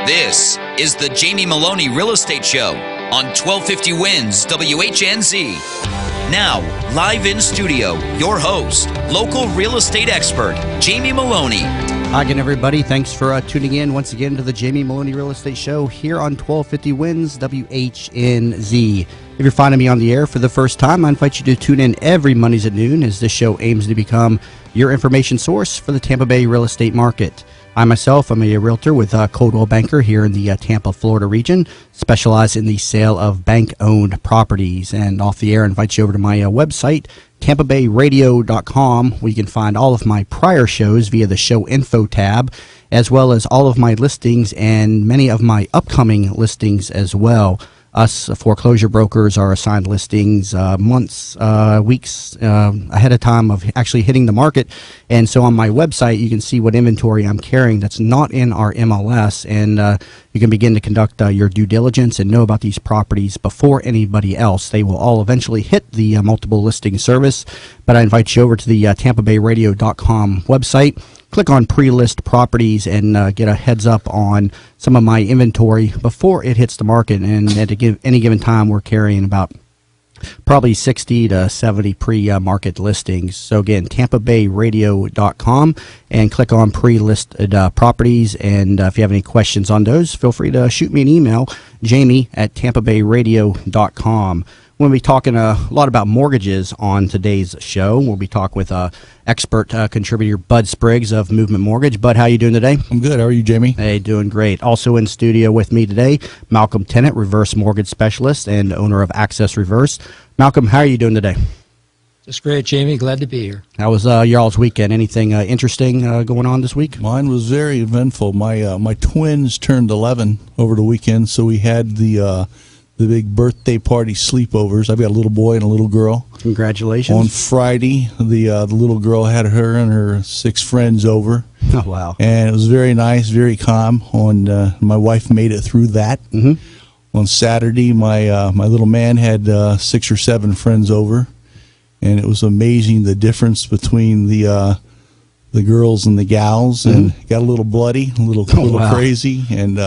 This is the Jamie Meloni Real Estate Show on 1250 Wins WHNZ. Now, live in studio, your host, local real estate expert, Jamie Meloni. Hi again, everybody. Thanks for tuning in once again to the Jamie Meloni Real Estate Show here on 1250 Wins WHNZ. If you're finding me on the air for the first time, I invite you to tune in every Mondays at noon as this show aims to become your information source for the Tampa Bay real estate market. I myself am a realtor with Coldwell Banker here in the Tampa, Florida region, specialized in the sale of bank-owned properties. And off the air, I invite you over to my website, tampabayradio.com, where you can find all of my prior shows via the show info tab, as well as all of my listings and many of my upcoming listings as well. Us foreclosure brokers are assigned listings months, weeks ahead of time of actually hitting the market. And so on my website, you can see what inventory I'm carrying that's not in our MLS. And you can begin to conduct your due diligence and know about these properties before anybody else. They will all eventually hit the multiple listing service. But I invite you over to the tampabayradio.com website. Click on pre-list properties and get a heads up on some of my inventory before it hits the market. And at any given time, we're carrying about probably 60 to 70 pre-market listings. So again, tampabayradio.com, and click on pre-listed properties. And if you have any questions on those, feel free to shoot me an email, jamie@tampabayradio.com. We'll be talking a lot about mortgages on today's show. We'll be talking with expert contributor Bud Spriggs of Movement Mortgage. Bud, how you doing today? I'm good. How are you, Jamie? Hey, doing great. Also in studio with me today, Malcolm Tennant, reverse mortgage specialist and owner of Access Reverse. Malcolm, how are you doing today? Just great, Jamie. Glad to be here. How was your all's weekend? Anything interesting going on this week? Mine was very eventful. My twins turned 11 over the weekend, so we had the big birthday party sleepovers. I've got a little boy and a little girl. Congratulations. On Friday, the little girl had her and her 6 friends over. Oh, wow. And it was very nice, very calm. My wife made it through that. Mm-hmm. On Saturday, my little man had 6 or 7 friends over. And it was amazing the difference between the girls and the gals. Mm-hmm. And got a little bloody, a little wow. crazy. And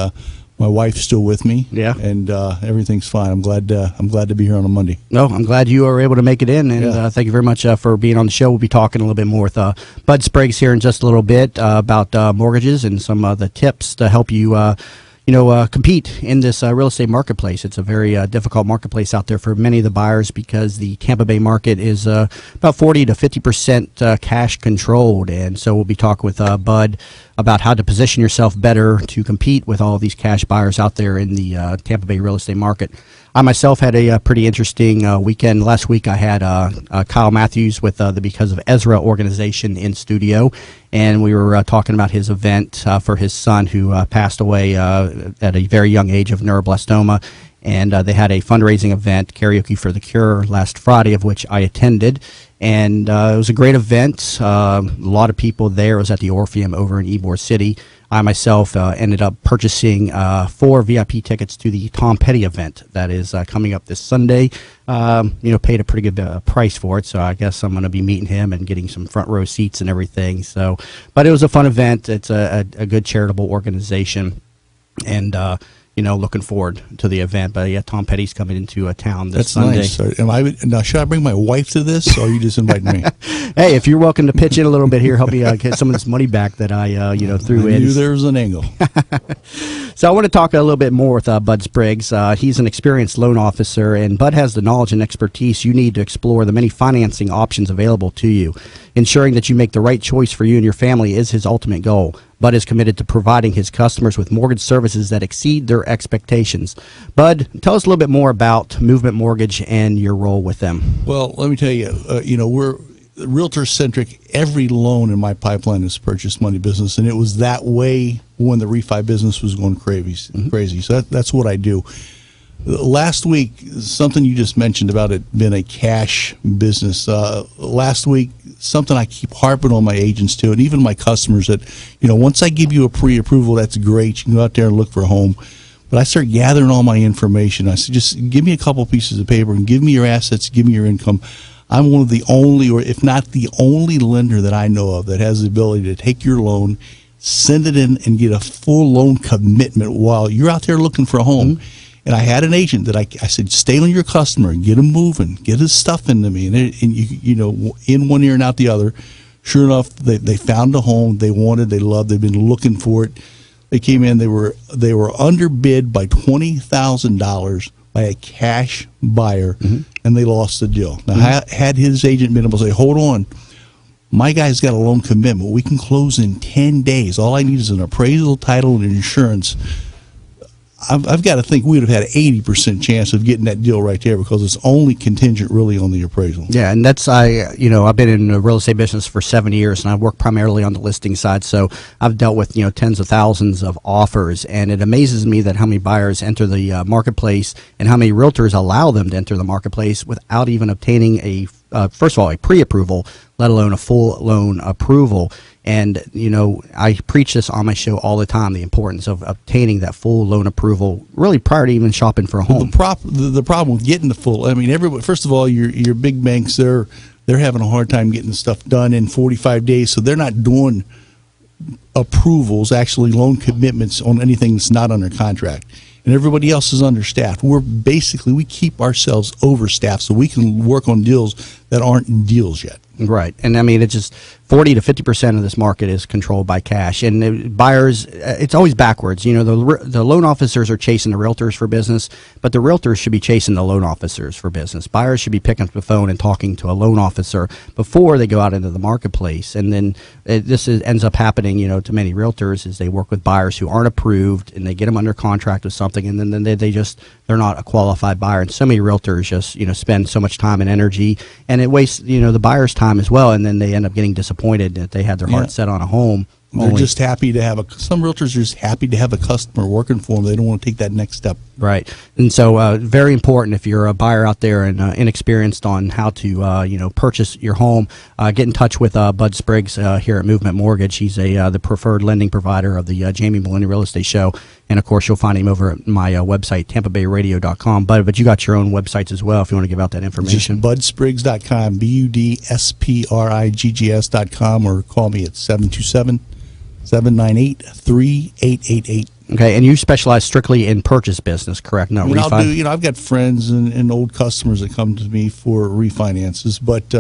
my wife's still with me. Yeah. And everything's fine. I'm glad to be here on a Monday. No, I'm glad you were able to make it in, and Yeah. Thank you very much for being on the show. We'll be talking a little bit more with Bud Spriggs here in just a little bit about mortgages and some of the tips to help you compete in this real estate marketplace. It's a very difficult marketplace out there for many of the buyers because the Tampa Bay market is about 40 to 50% cash controlled. And so we'll be talking with Bud about how to position yourself better to compete with all of these cash buyers out there in the Tampa Bay real estate market. I myself had a pretty interesting weekend. Last week I had Kyle Matthews with the Because of Ezra organization in studio, and we were talking about his event for his son who passed away at a very young age of neuroblastoma. And they had a fundraising event, Karaoke for the Cure, last Friday, of which I attended. And it was a great event. A lot of people there. It was at the Orpheum over in Ybor City. I myself ended up purchasing 4 VIP tickets to the Tom Petty event that is coming up this Sunday. Paid a pretty good price for it, so I guess I'm going to be meeting him and getting some front row seats and everything. So, but it was a fun event. It's a good charitable organization, and looking forward to the event. But yeah, Tom Petty's coming into town this Sunday. Nice. Now, should I bring my wife to this, or are you just inviting me? Hey, if you're welcome to pitch in a little bit here, help me get some of this money back that I threw in. I knew there was an angle. So I want to talk a little bit more with Bud Spriggs. He's an experienced loan officer, and Bud has the knowledge and expertise you need to explore the many financing options available to you. Ensuring that you make the right choice for you and your family is his ultimate goal. Bud is committed to providing his customers with mortgage services that exceed their expectations. Bud, tell us a little bit more about Movement Mortgage and your role with them. Well, let me tell you, we're realtor-centric. Every loan in my pipeline is purchase money business, and it was that way when the refi business was going crazy. Mm-hmm. So that's what I do. Last week, something you just mentioned about it being a cash business. Last week, something I keep harping on my agents too, and even my customers, that once I give you a pre-approval, that's great. You can go out there and look for a home. But I start gathering all my information. I said, just give me a couple pieces of paper and give me your assets, give me your income. I'm one of the only, or if not the only lender that I know of that has the ability to take your loan, send it in and get a full loan commitment while you're out there looking for a home. And I had an agent that I said, stay on your customer, get him moving, get his stuff into me. And you know, in one ear and out the other. Sure enough, they found a home they wanted, they loved, they've been looking for it. They came in, they were underbid by $20,000 by a cash buyer, and they lost the deal. Now, had his agent been able to say, hold on, my guy's got a loan commitment, we can close in 10 days. All I need is an appraisal, title, and insurance. I've got to think we would have had an 80% chance of getting that deal right there, because it's only contingent really on the appraisal. Yeah, and that's I've been in the real estate business for 7 years, and I've worked primarily on the listing side, so I've dealt with tens of thousands of offers, and it amazes me that how many buyers enter the marketplace and how many realtors allow them to enter the marketplace without even obtaining first of all, a pre-approval, let alone a full loan approval. And, I preach this on my show all the time, the importance of obtaining that full loan approval really prior to even shopping for a home. The problem with getting the full, everybody, first of all, your big banks, they're having a hard time getting stuff done in 45 days, so they're not doing approvals, actually loan commitments on anything that's not under contract. And everybody else is understaffed. We keep ourselves overstaffed so we can work on deals that aren't deals yet. Right. And it's just 40 to 50% of this market is controlled by cash. And buyers, it's always backwards. The loan officers are chasing the realtors for business, but the realtors should be chasing the loan officers for business. Buyers should be picking up the phone and talking to a loan officer before they go out into the marketplace. And then ends up happening, to many realtors, is they work with buyers who aren't approved, and they get them under contract with something, and then they're not a qualified buyer. And so many realtors just, spend so much time and energy, and it wastes, the buyer's time as well, and then they end up getting disappointed that they had their heart set on a home. They're just happy to have some realtors are just happy to have a customer working for them. They don't want to take that next step. Right. And so very important, if you're a buyer out there and inexperienced on how to purchase your home, get in touch with Bud Spriggs here at Movement Mortgage. He's the preferred lending provider of the Jamie Meloni Real Estate Show. And, of course, you'll find him over at my website, tampabayradio.com. But you got your own websites as well if you want to give out that information. Just budspriggs.com, BUDSPRIGGS.com, or call me at 727-798-3888. Okay, and you specialize strictly in purchase business, correct? No, refi? I've got friends and old customers that come to me for refinances, but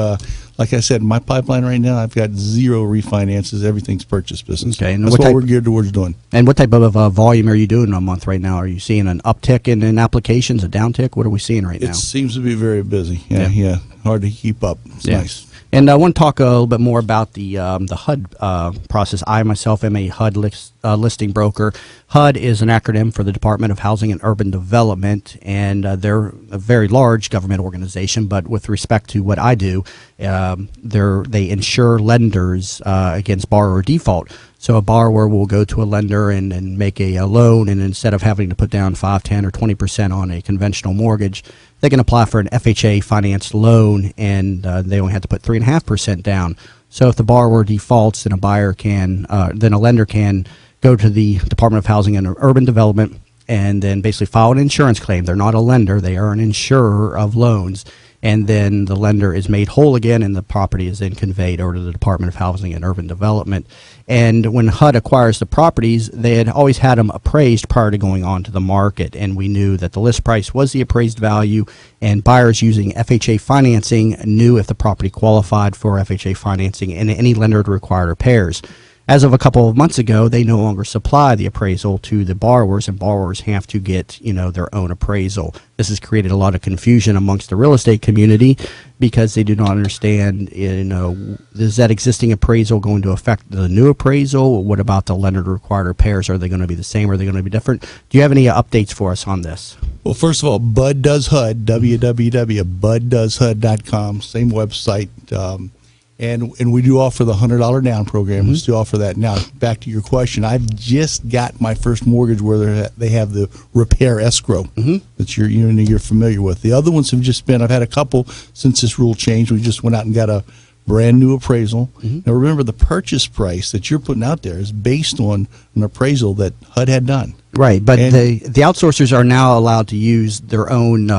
like I said, in my pipeline right now, I've got zero refinances. Everything's purchase business. Okay, and that's what we're geared towards doing. And what type of volume are you doing a month right now? Are you seeing an uptick in applications, a downtick? What are we seeing right now? It seems to be very busy. Yeah. Hard to keep up. It's nice. And I want to talk a little bit more about the HUD process. I myself am a HUD listing broker. HUD is an acronym for the Department of Housing and Urban Development, and they're a very large government organization. But with respect to what I do, they insure lenders against borrower default. So a borrower will go to a lender and make a loan, and instead of having to put down 5, 10, or 20% on a conventional mortgage, they can apply for an FHA financed loan, and they only have to put 3.5% down. So if the borrower defaults, then a lender can go to the Department of Housing and Urban Development and then basically file an insurance claim. They're not a lender; they are an insurer of loans. And then the lender is made whole again, and the property is then conveyed over to the Department of Housing and Urban Development. And when HUD acquires the properties, they had always had them appraised prior to going on to the market, and we knew that the list price was the appraised value, and buyers using FHA financing knew if the property qualified for FHA financing, and any lender would require repairs. As of a couple of months ago, they no longer supply the appraisal to the borrowers, and borrowers have to get, their own appraisal. This has created a lot of confusion amongst the real estate community because they do not understand, is that existing appraisal going to affect the new appraisal? What about the lender required repairs? Are they going to be the same? Are they going to be different? Do you have any updates for us on this? Well, first of all, Bud Does HUD, www.buddoeshud.com, same website. And we do offer the $100 down program. We still offer that. Now, back to your question, I've just got my first mortgage where they have the repair escrow that you're familiar with. The other ones have just been, I've had a couple since this rule changed. We just went out and got a brand new appraisal. Now, remember, the purchase price that you're putting out there is based on an appraisal that HUD had done. Right, but the outsourcers are now allowed to use their own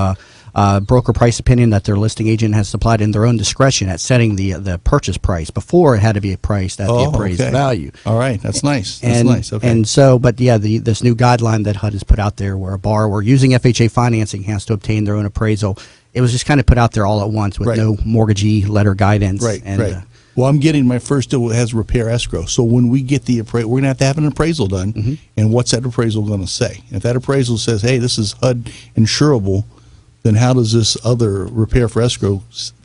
broker price opinion that their listing agent has supplied in their own discretion at setting the purchase price. Before, it had to be priced at the appraised value. All right, that's nice. That's nice. Okay. And so, but yeah, this new guideline that HUD has put out there, where a borrower using FHA financing has to obtain their own appraisal, it was just kind of put out there all at once with no mortgagee letter guidance. Right. Well, I'm getting my first deal that has repair escrow. So when we get the appraisal, we're going to have an appraisal done. And what's that appraisal going to say? If that appraisal says, hey, this is HUD insurable, then how does this other repair for escrow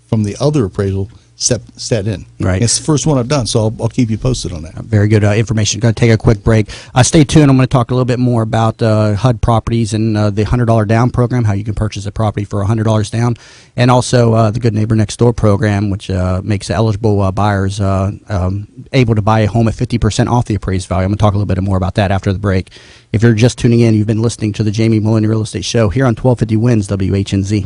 from the other appraisal set in? Right. It's the first one I've done, so I'll keep you posted on that. Very good information. Going to take a quick break. Stay tuned. I'm going to talk a little bit more about HUD properties and the $100 down program, how you can purchase a property for $100 down, and also the Good Neighbor Next Door program, which makes eligible buyers able to buy a home at 50% off the appraised value. I'm going to talk a little bit more about that after the break. If you're just tuning in, you've been listening to the Jamie Meloni Real Estate Show here on 1250 Wins WHNZ.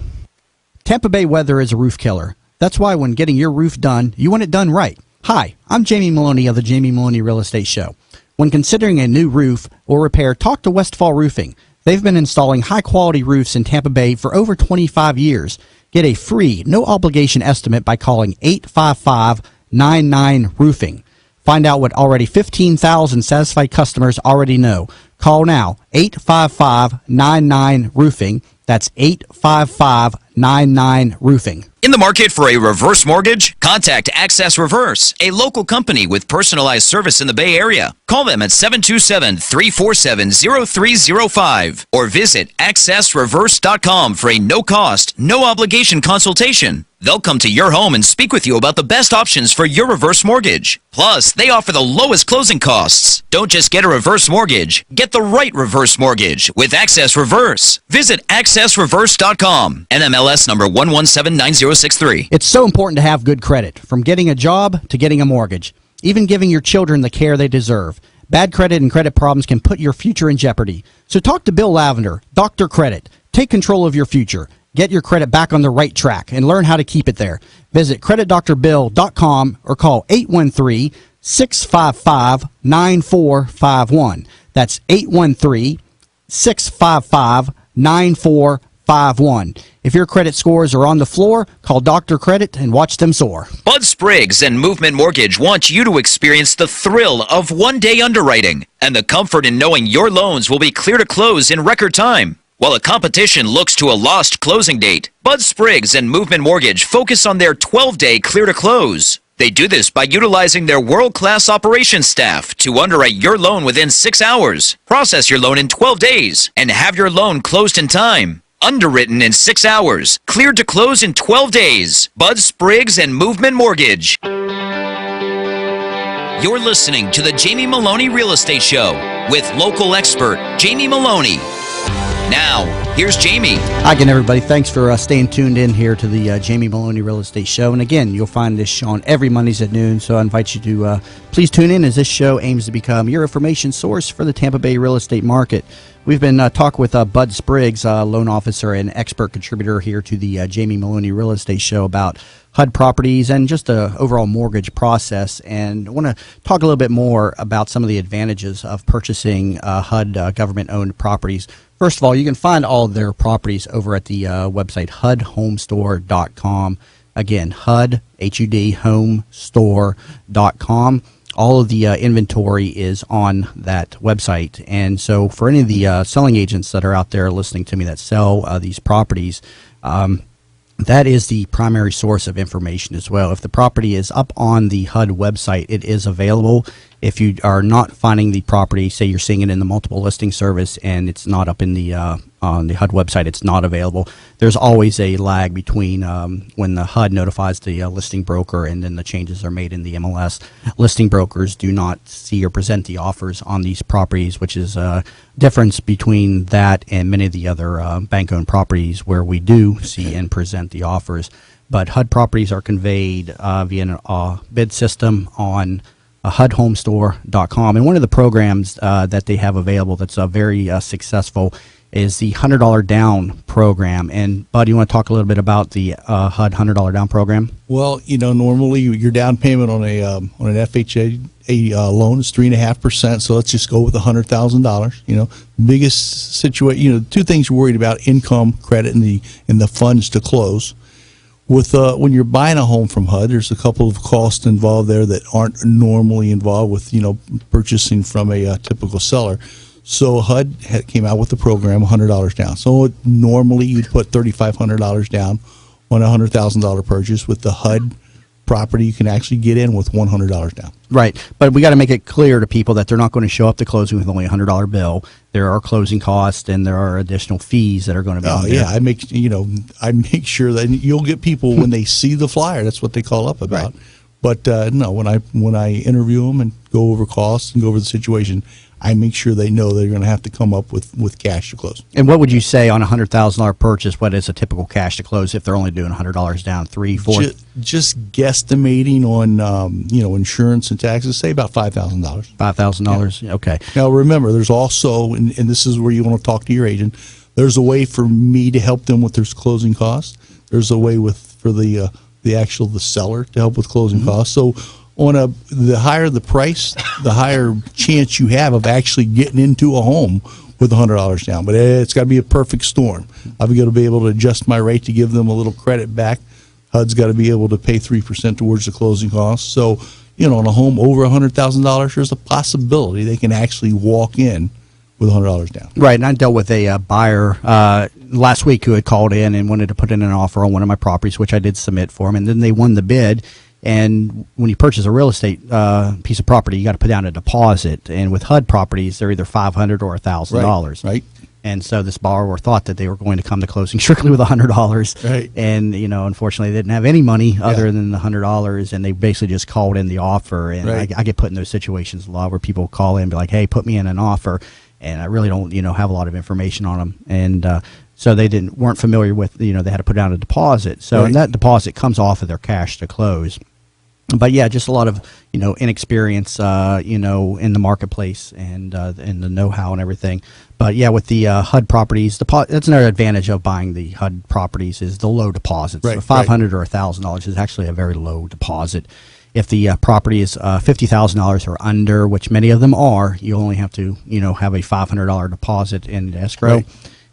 Tampa Bay weather is a roof killer. That's why when getting your roof done, you want it done right. Hi, I'm Jamie Meloni of the Jamie Meloni Real Estate Show. When considering a new roof or repair, talk to Westfall Roofing. They've been installing high-quality roofs in Tampa Bay for over 25 years. Get a free, no-obligation estimate by calling 855-99-ROOFING. Find out what already 15,000 satisfied customers already know. Call now, 855-99-ROOFING. That's 855-99-ROOFING. In the market for a reverse mortgage? Contact Access Reverse, a local company with personalized service in the Bay Area. Call them at 727-347-0305 or visit accessreverse.com for a no-cost, no-obligation consultation. They'll come to your home and speak with you about the best options for your reverse mortgage. Plus, they offer the lowest closing costs. Don't just get a reverse mortgage. Get the right reverse mortgage with Access Reverse. Visit accessreverse.com. NMLS number 1179063. It's so important to have good credit, from getting a job to getting a mortgage, even giving your children the care they deserve. Bad credit and credit problems can put your future in jeopardy. So talk to Bill Lavender, Dr. Credit. Take control of your future. Get your credit back on the right track and learn how to keep it there. Visit creditdrbill.com or call 813-655-9451. That's 813-655-9451. If your credit scores are on the floor, call Dr. Credit and watch them soar. Bud Spriggs and Movement Mortgage want you to experience the thrill of one-day underwriting and the comfort in knowing your loans will be clear to close in record time. While the competition looks to a lost closing date, Bud Spriggs and Movement Mortgage focus on their 12-day clear to close. They do this by utilizing their world-class operations staff to underwrite your loan within 6 hours, process your loan in 12 days, and have your loan closed in time. Underwritten in 6 hours, cleared to close in 12 days. Bud Spriggs and Movement Mortgage. You're listening to the Jamie Meloni Real Estate Show with local expert Jamie Meloni. Now, here's Jamie. Hi again, everybody. Thanks for staying tuned in here to the Jamie Meloni Real Estate Show. And again, you'll find this show on every Mondays at noon, so I invite you to please tune in, as this show aims to become your information source for the Tampa Bay real estate market. We've been talking with Bud Spriggs, loan officer and expert contributor here to the Jamie Meloni Real Estate Show, about HUD properties and just the overall mortgage process. And I want to talk a little bit more about some of the advantages of purchasing HUD government-owned properties. First of all, you can find all of their properties over at the website hudhomestore.com. Again, HUD, H-U-D, homestore.com. All of the inventory is on that website. And so for any of the selling agents that are out there listening to me that sell these properties, that is the primary source of information as well. If the property is up on the HUD website, it is available. If you are not finding the property, say you're seeing it in the multiple listing service and it's not up in the on the HUD website, it's not available. There's always a lag between when the HUD notifies the listing broker and then the changes are made in the MLS. Listing brokers do not see or present the offers on these properties, which is a difference between that and many of the other bank-owned properties where we do see and present the offers. But HUD properties are conveyed via a bid system on hudhomestore.com. And one of the programs that they have available that's very successful is the $100 down program. And Bud, you want to talk a little bit about the HUD $100 down program? Well, normally your down payment on an FHA loan is 3.5%. So let's just go with $100,000. Biggest situation. Two things you're worried about: income, credit, and the funds to close. With when you're buying a home from HUD, there's a couple of costs involved there that aren't normally involved with purchasing from a typical seller. So HUD came out with the program, $100 down. So normally you'd put $3,500 down on a $100,000 purchase. With the HUD property, you can actually get in with $100 down. Right, but we got to make it clear to people that they're not going to show up to closing with only a $100 bill. There are closing costs and there are additional fees that are going to be. Oh yeah, I make sure that you'll get people when they see the flyer. That's what they call up about. Right. But no, when I interview them and go over costs and go over the situation, I make sure they know they're going to have to come up with cash to close. And what would you say on a $100,000 purchase? What is a typical cash to close if they're only doing $100 down, 3, 4? Just guesstimating on insurance and taxes, say about $5,000. $5,000. Yeah. Okay. Now remember, there's also, and this is where you want to talk to your agent. There's a way for me to help them with their closing costs. There's a way for the seller to help with closing costs. So the higher the price, the higher chance you have of actually getting into a home with $100 down. But it's got to be a perfect storm. I've got to be able to adjust my rate to give them a little credit back. HUD's got to be able to pay 3% towards the closing costs. So, on a home over $100,000, there's a possibility they can actually walk in with $100 down. Right, and I dealt with a buyer last week who had called in and wanted to put in an offer on one of my properties, which I did submit for him, and then they won the bid. And when you purchase a real estate piece of property, you got to put down a deposit. And with HUD properties, they're either $500 or $1,000. Right. And so this borrower thought that they were going to come to closing strictly with $100. Right. And unfortunately, they didn't have any money other than the $100, and they basically just called in the offer. And I get put in those situations a lot where people call in and be like, "Hey, put me in an offer," and I really don't have a lot of information on them. And so they weren't familiar with they had to put down a deposit. So and that deposit comes off of their cash to close. But yeah, just a lot of inexperience in the marketplace and the know-how and everything. But yeah, with the HUD properties, that's another advantage of buying the HUD properties is the low deposits. Right, so $500 or $1,000 is actually a very low deposit. If the property is $50,000 or under, which many of them are, you only have to have a $500 deposit in escrow. Right.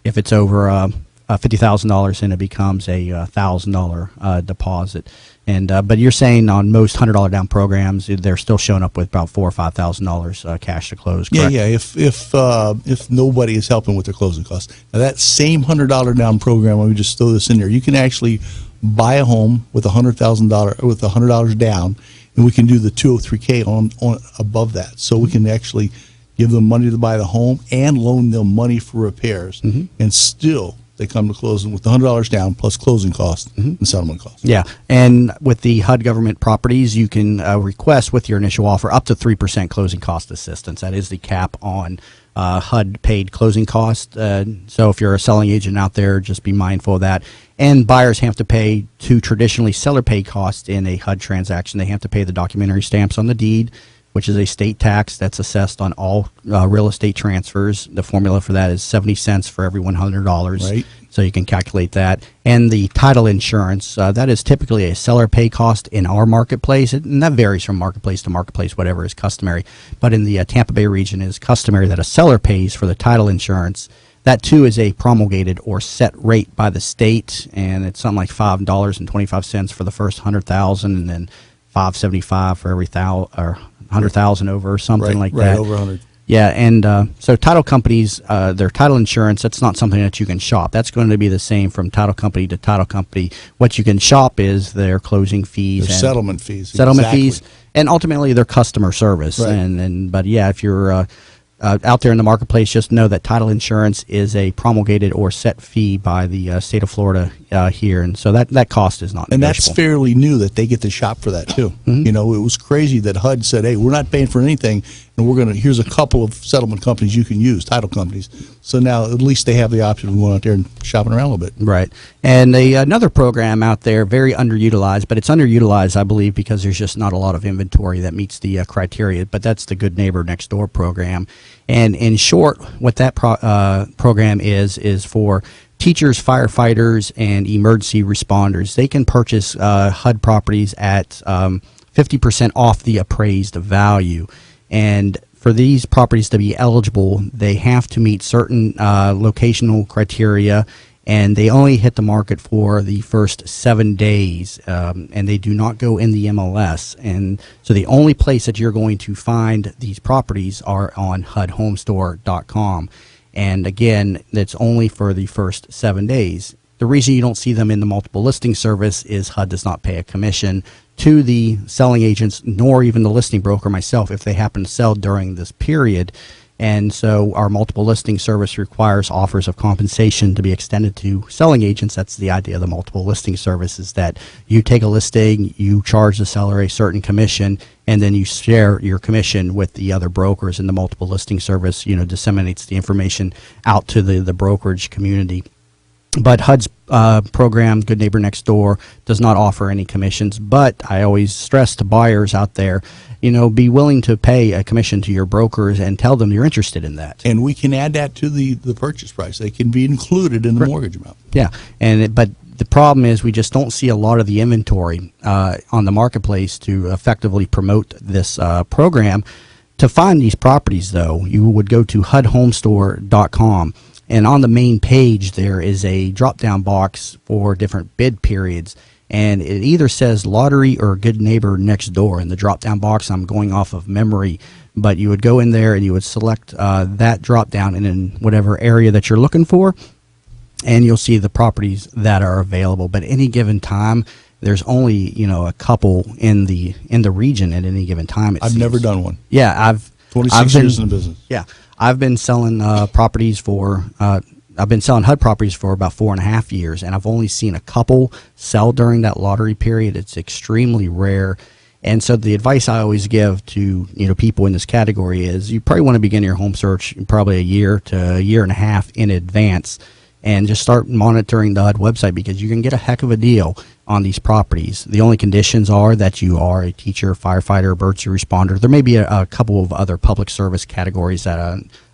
If it's over $50,000, then it becomes a $1,000 deposit. And but you're saying on most $100 down programs, they're still showing up with about $4,000 or $5,000 cash to close. Correct? Yeah. If nobody is helping with their closing costs, now that same $100 down program, let me just throw this in there. You can actually buy a home with $100,000 with $100 down, and we can do the 203K on above that. So we can actually give them money to buy the home and loan them money for repairs, and still they come to closing with $100 down plus closing costs and settlement costs. Yeah, and with the HUD government properties, you can request with your initial offer up to 3% closing cost assistance. That is the cap on HUD paid closing costs. So if you're a selling agent out there, just be mindful of that. And buyers have to pay to traditionally seller paid costs in a HUD transaction. They have to pay the documentary stamps on the deed, which is a state tax that's assessed on all real estate transfers. The formula for that is 70 cents for every $100. Right. So you can calculate that. And the title insurance, that is typically a seller pay cost in our marketplace. And that varies from marketplace to marketplace, whatever is customary. But in the Tampa Bay region, it is customary that a seller pays for the title insurance. That, too, is a promulgated or set rate by the state. And it's something like $5.25 for the first $100,000 and then $5.75 for every $100,000 over or something like that. Right, over 100. Yeah, and so title companies, their title insurance, that's not something that you can shop. That's going to be the same from title company to title company. What you can shop is their closing fees. Their settlement fees. Settlement fees, and ultimately their customer service. Right. But yeah, if you're out there in the marketplace, just know that title insurance is a promulgated or set fee by the state of Florida here, and so that cost is not and negotiable. That's fairly new that they get to shop for that too. It was crazy that HUD said, "Hey, we're not paying for anything," and here's a couple of settlement companies you can use, title companies. So now at least they have the option of going out there and shopping around a little bit. Right. And another program out there, very underutilized, but it's underutilized, I believe, because there's just not a lot of inventory that meets the criteria, but that's the Good Neighbor Next Door program. And in short, what that program is for teachers, firefighters, and emergency responders. They can purchase HUD properties at 50% off the appraised value. And for these properties to be eligible, they have to meet certain locational criteria, and they only hit the market for the first 7 days, and they do not go in the MLS. And so the only place that you're going to find these properties are on HUDHomestore.com. And again, that's only for the first 7 days. The reason you don't see them in the multiple listing service is HUD does not pay a commission to the selling agents, nor even the listing broker, myself, if they happen to sell during this period. And so our multiple listing service requires offers of compensation to be extended to selling agents. That's the idea of the multiple listing service, is that you take a listing, you charge the seller a certain commission, and then you share your commission with the other brokers. And the multiple listing service, disseminates the information out to the brokerage community. But HUD's program, Good Neighbor Next Door, does not offer any commissions. But I always stress to buyers out there, be willing to pay a commission to your brokers and tell them you're interested in that. And we can add that to the purchase price. They can be included in the mortgage amount. Yeah, but the problem is we just don't see a lot of the inventory on the marketplace to effectively promote this program. To find these properties, though, you would go to HUDHomestore.com. And on the main page, there is a drop-down box for different bid periods. And it either says lottery or Good Neighbor Next Door in the drop-down box. I'm going off of memory. But you would go in there and you would select that drop-down in whatever area that you're looking for. And you'll see the properties that are available. But any given time, there's only, a couple in the region at any given time. I've never done one. Yeah, I've 26 years in the business. Yeah. I've been selling properties for I've been selling HUD properties for about 4.5 years, and I've only seen a couple sell during that lottery period. It's extremely rare. And so the advice I always give to people in this category is you probably want to begin your home search probably a year to a year and a half in advance, and just start monitoring the HUD website, because you can get a heck of a deal on these properties. The only conditions are that you are a teacher, firefighter, emergency responder. There may be a couple of other public service categories that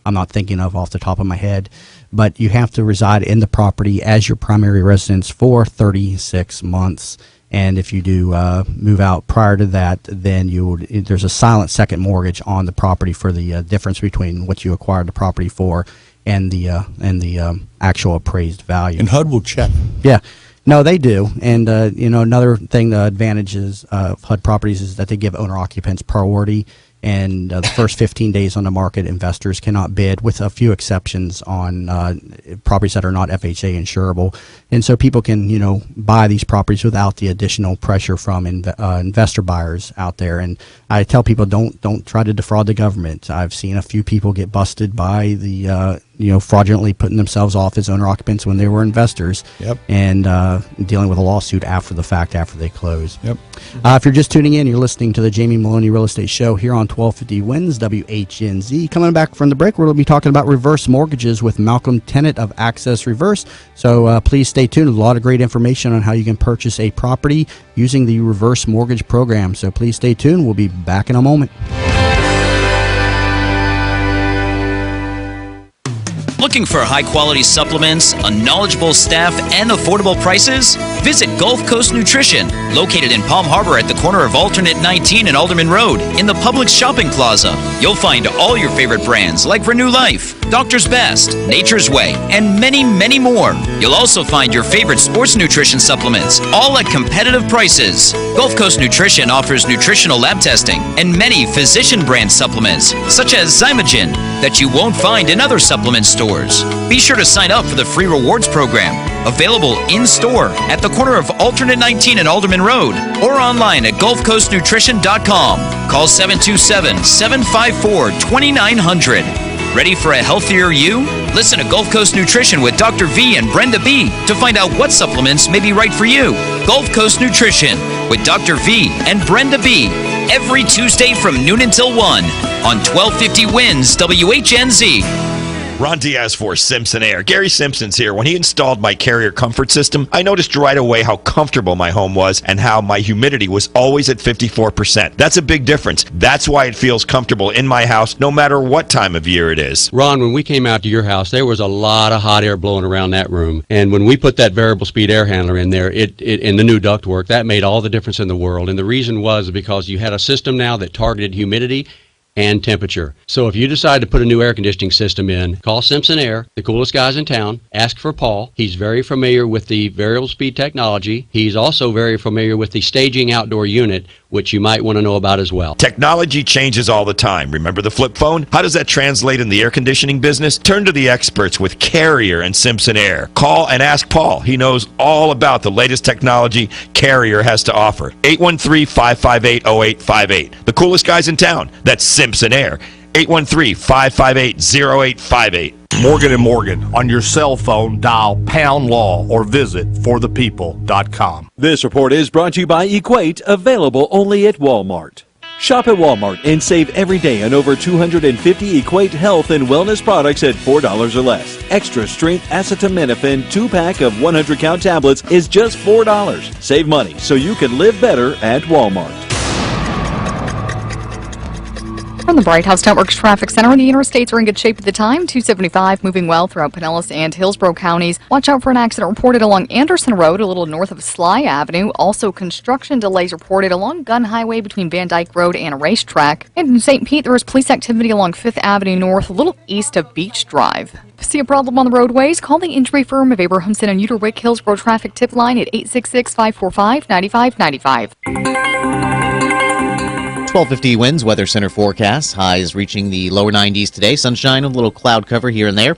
I'm not thinking of off the top of my head, but you have to reside in the property as your primary residence for 36 months. And if you do move out prior to that, then there's a silent second mortgage on the property for the difference between what you acquired the property for and the actual appraised value. And HUD will check. Yeah. No, they do. And, another thing, the advantages of HUD properties is that they give owner-occupants priority. And the first 15 days on the market, investors cannot bid, with a few exceptions on properties that are not FHA insurable. And so people can, buy these properties without the additional pressure from investor buyers out there. And I tell people, don't try to defraud the government. I've seen a few people get busted by the fraudulently putting themselves off as owner occupants when they were investors. Yep. And dealing with a lawsuit after the fact, after they close. Yep. If you're just tuning in, you're listening to the Jamie Meloni Real Estate Show here on 1250 Wins WHNZ. Coming back from the break, we're going to be talking about reverse mortgages with Malcolm Tennant of Access Reverse. So please stay tuned. A lot of great information on how you can purchase a property using the reverse mortgage program. So please stay tuned. We'll be back in a moment. Looking for high-quality supplements, a knowledgeable staff, and affordable prices? Visit Gulf Coast Nutrition, located in Palm Harbor at the corner of Alternate 19 and Alderman Road in the Publix Shopping Plaza. You'll find all your favorite brands like Renew Life, Doctor's Best, Nature's Way, and many, many more. You'll also find your favorite sports nutrition supplements, all at competitive prices. Gulf Coast Nutrition offers nutritional lab testing and many physician brand supplements, such as Zymogen, that you won't find in other supplement stores. Be sure to sign up for the free rewards program, available in-store at the corner of Alternate 19 and Alderman Road, or online at gulfcoastnutrition.com. Call 727-754-2900. Ready for a healthier you? Listen to Gulf Coast Nutrition with Dr. V and Brenda B to find out what supplements may be right for you. Gulf Coast Nutrition with Dr. V and Brenda B. every Tuesday from noon until 1 on 1250 Wins WHNZ. Ron Diaz for Simpson Air. Gary Simpson's here. When he installed my Carrier comfort system, I noticed right away how comfortable my home was and how my humidity was always at 54%. That's a big difference. That's why it feels comfortable in my house no matter what time of year it is. Ron, when we came out to your house, there was a lot of hot air blowing around that room. And when we put that variable speed air handler in there, it in the new ductwork, that made all the difference in the world. And the reason was because you had a system now that targeted humidity and temperature. So if you decide to put a new air conditioning system in, call Simpson Air, the coolest guys in town. Ask for Paul. He's very familiar with the variable speed technology. He's also very familiar with the staging outdoor unit, which you might want to know about as well. Technology changes all the time. Remember the flip phone? How does that translate in the air conditioning business? Turn to the experts with Carrier and Simpson Air. Call and ask Paul. He knows all about the latest technology Carrier has to offer. 813-558-0858. The coolest guys in town. That's Simpson Air. 813-558-0858. Morgan & Morgan. On your cell phone, dial pound law or visit forthepeople.com. This report is brought to you by Equate, available only at Walmart. Shop at Walmart and save every day on over 250 Equate health and wellness products at $4 or less. Extra strength acetaminophen 2-pack of 100-count tablets is just $4. Save money so you can live better at Walmart. From the Bright House Network's Traffic Center, the interstates are in good shape at the time. 275 moving well throughout Pinellas and Hillsborough counties. Watch out for an accident reported along Anderson Road, a little north of Sly Avenue. Also, construction delays reported along Gun Highway between Van Dyke Road and a racetrack. And in St. Pete, there is police activity along 5th Avenue North, a little east of Beach Drive. See a problem on the roadways? Call the injury firm of Abrahamson and Uterwick Hillsborough Traffic Tip Line at 866-545-9595. 1250 Winds Weather Center forecast. Highs reaching the lower 90s today. Sunshine, a little cloud cover here and there.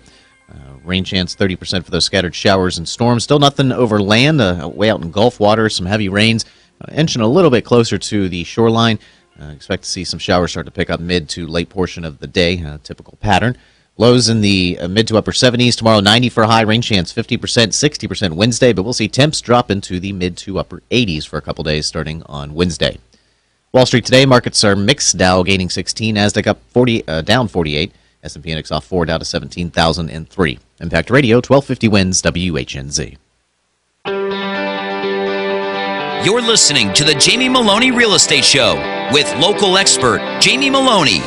Rain chance 30% for those scattered showers and storms. Still nothing over land. Way out in Gulf waters, some heavy rains. Inching a little bit closer to the shoreline. Expect to see some showers start to pick up mid to late portion of the day. Typical pattern. Lows in the mid to upper 70s. Tomorrow 90 for a high. Rain chance 50%, 60% Wednesday. But we'll see temps drop into the mid to upper 80s for a couple days starting on Wednesday. Wall Street today, markets are mixed. Dow gaining 16, Nasdaq up 40, down 48. S&P Index off 4, down to 17,003. Impact Radio, 1250 Wins, WHNZ. You're listening to the Jamie Meloni Real Estate Show with local expert Jamie Meloni.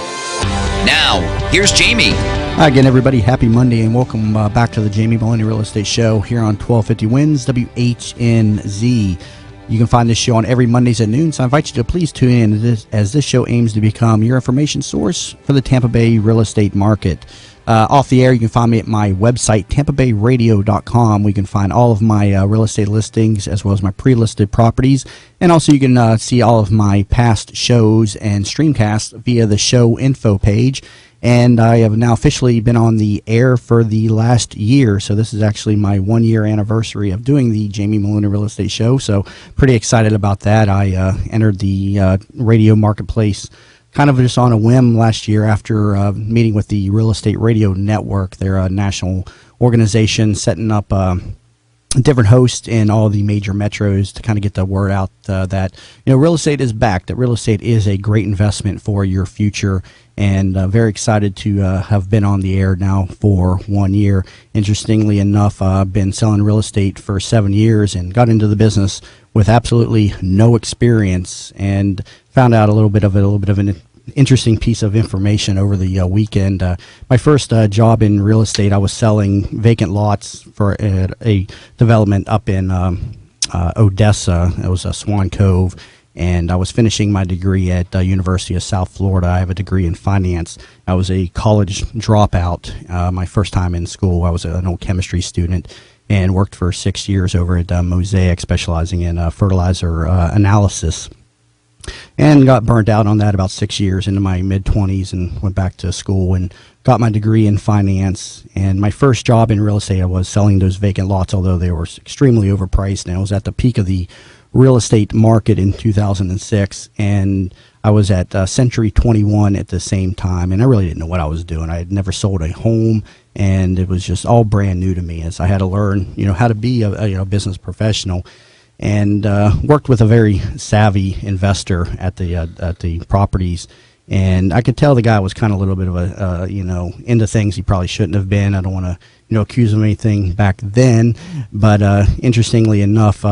Now, here's Jamie. Hi again, everybody. Happy Monday and welcome back to the Jamie Meloni Real Estate Show here on 1250 Wins, WHNZ. You can find this show on every Mondays at noon, so I invite you to please tune in as this show aims to become your information source for the Tampa Bay real estate market. Off the air, you can find me at my website, tampabayradio.com. We can find all of my real estate listings as well as my pre-listed properties. And also you can see all of my past shows and streamcasts via the show info page. And I have now officially been on the air for the last year. So this is actually my 1-year anniversary of doing the Jamie Meloni Real Estate Show. So pretty excited about that. I entered the radio marketplace kind of just on a whim last year after meeting with the Real Estate Radio Network. They're a national organization setting up different hosts in all the major metros to kind of get the word out that real estate is back, that real estate is a great investment for your future, and very excited to have been on the air now for 1 year. Interestingly enough, I've been selling real estate for 7 years and got into the business with absolutely no experience and found out a little bit of an interesting piece of information over the weekend. My first job in real estate, I was selling vacant lots for a development up in Odessa. It was a Swan Cove, and I was finishing my degree at University of South Florida. I have a degree in finance. I was a college dropout. My first time in school, I was an old chemistry student and worked for 6 years over at Mosaic, specializing in fertilizer analysis. And got burnt out on that about 6 years into my mid-20s and went back to school and got my degree in finance. And my first job in real estate, I was selling those vacant lots, although they were extremely overpriced. And I was at the peak of the real estate market in 2006. And I was at Century 21 at the same time. And I really didn't know what I was doing. I had never sold a home. And it was just all brand new to me as I had to learn, how to be a business professional. and worked with a very savvy investor at the properties. And I could tell the guy was kind of a little bit of a, into things he probably shouldn't have been. I don't want to, accuse him of anything back then. But interestingly enough,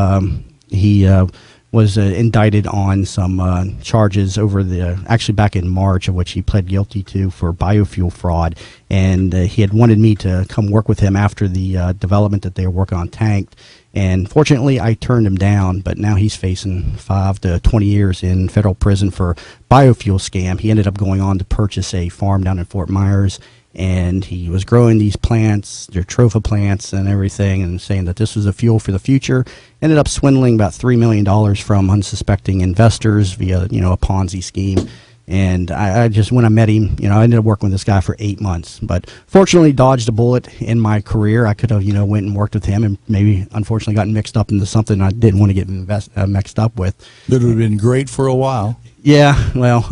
he was indicted on some charges actually back in March, of which he pled guilty to for biofuel fraud. And he had wanted me to come work with him after the development that they were working on tanked. And fortunately, I turned him down, but now he's facing 5 to 20 years in federal prison for biofuel scam. He ended up going on to purchase a farm down in Fort Myers, and he was growing these plants, their tropha plants and everything, and saying that this was a fuel for the future. Ended up swindling about $3 million from unsuspecting investors via, a Ponzi scheme. And I just, when I met him, I ended up working with this guy for 8 months. But fortunately, dodged a bullet in my career. I could have, went and worked with him and maybe, unfortunately, gotten mixed up into something I didn't want to get mixed up with. It would have been great for a while. Yeah, well,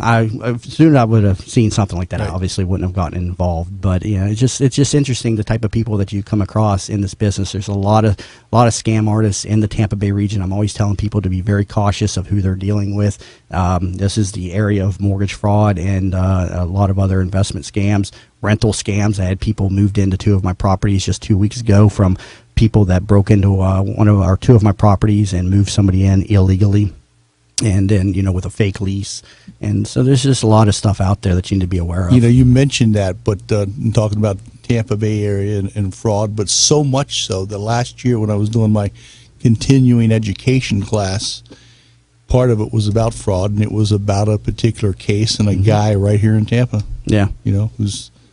soon I would have seen something like that. Right. I obviously wouldn't have gotten involved, but it's just interesting the type of people that you come across in this business. There's a lot of scam artists in the Tampa Bay region. I'm always telling people to be very cautious of who they're dealing with. This is the area of mortgage fraud and a lot of other investment scams, rental scams. I had people moved into 2 of my properties just 2 weeks ago from people that broke into 2 of my properties and moved somebody in illegally. And then, with a fake lease. And so there's just a lot of stuff out there that you need to be aware of. You mentioned that, but talking about Tampa Bay area and fraud, but so much so that last year when I was doing my continuing education class, part of it was about fraud, and it was about a particular case and a guy right here in Tampa. Yeah.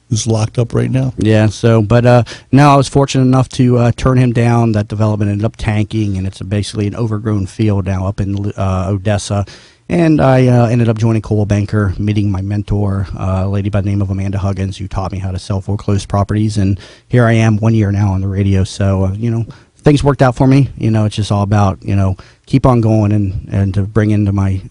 Who's locked up right now. Yeah, so, but no, I was fortunate enough to turn him down. That development ended up tanking, and it's basically an overgrown field now up in Odessa. And I ended up joining Coldwell Banker, meeting my mentor, a lady by the name of Amanda Huggins, who taught me how to sell foreclosed properties. And here I am 1 year now on the radio. So, things worked out for me. It's just all about, keep on going and to bring into my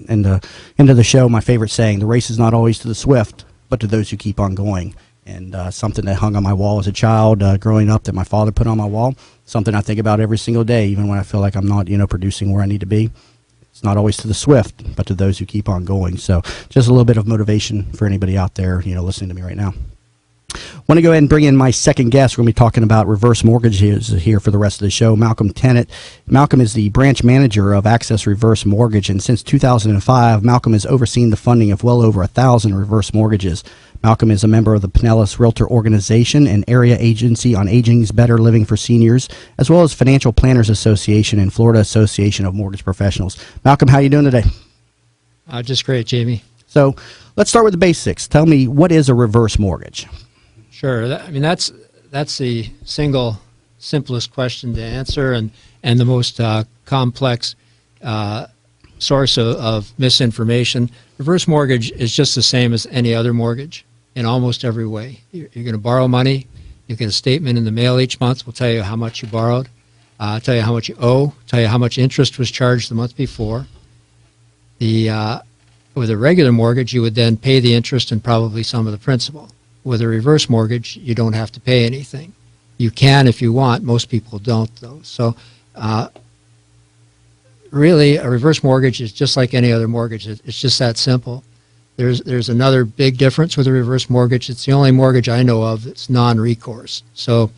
into the show my favorite saying: the race is not always to the swift, but to those who keep on going. And something that hung on my wall as a child growing up that my father put on my wall, something I think about every single day, even when I feel like I'm not, producing where I need to be. It's not always to the swift, but to those who keep on going. So just a little bit of motivation for anybody out there, listening to me right now. Want to go ahead and bring in my second guest. We're going to be talking about reverse mortgages here for the rest of the show. Malcolm Tennant. Malcolm is the branch manager of Access Reverse Mortgage, and since 2005, Malcolm has overseen the funding of well over 1,000 reverse mortgages. Malcolm is a member of the Pinellas Realtor Organization, an area agency on aging's better living for seniors, as well as Financial Planners Association and Florida Association of Mortgage Professionals. Malcolm, how are you doing today? Just great, Jamie. So let's start with the basics. Tell me, what is a reverse mortgage? Sure. That's the simplest question to answer, and the most complex source of misinformation. Reverse mortgage is just the same as any other mortgage in almost every way. You're going to borrow money. You get a statement in the mail each month. Will tell you how much you borrowed, tell you how much you owe, tell you how much interest was charged the month before. With a regular mortgage, you would then pay the interest and probably some of the principal. With a reverse mortgage, you don't have to pay anything. You can if you want. Most people don't, though. So really, a reverse mortgage is just like any other mortgage. It's just that simple. There's another big difference with a reverse mortgage. It's the only mortgage I know of that's non-recourse. So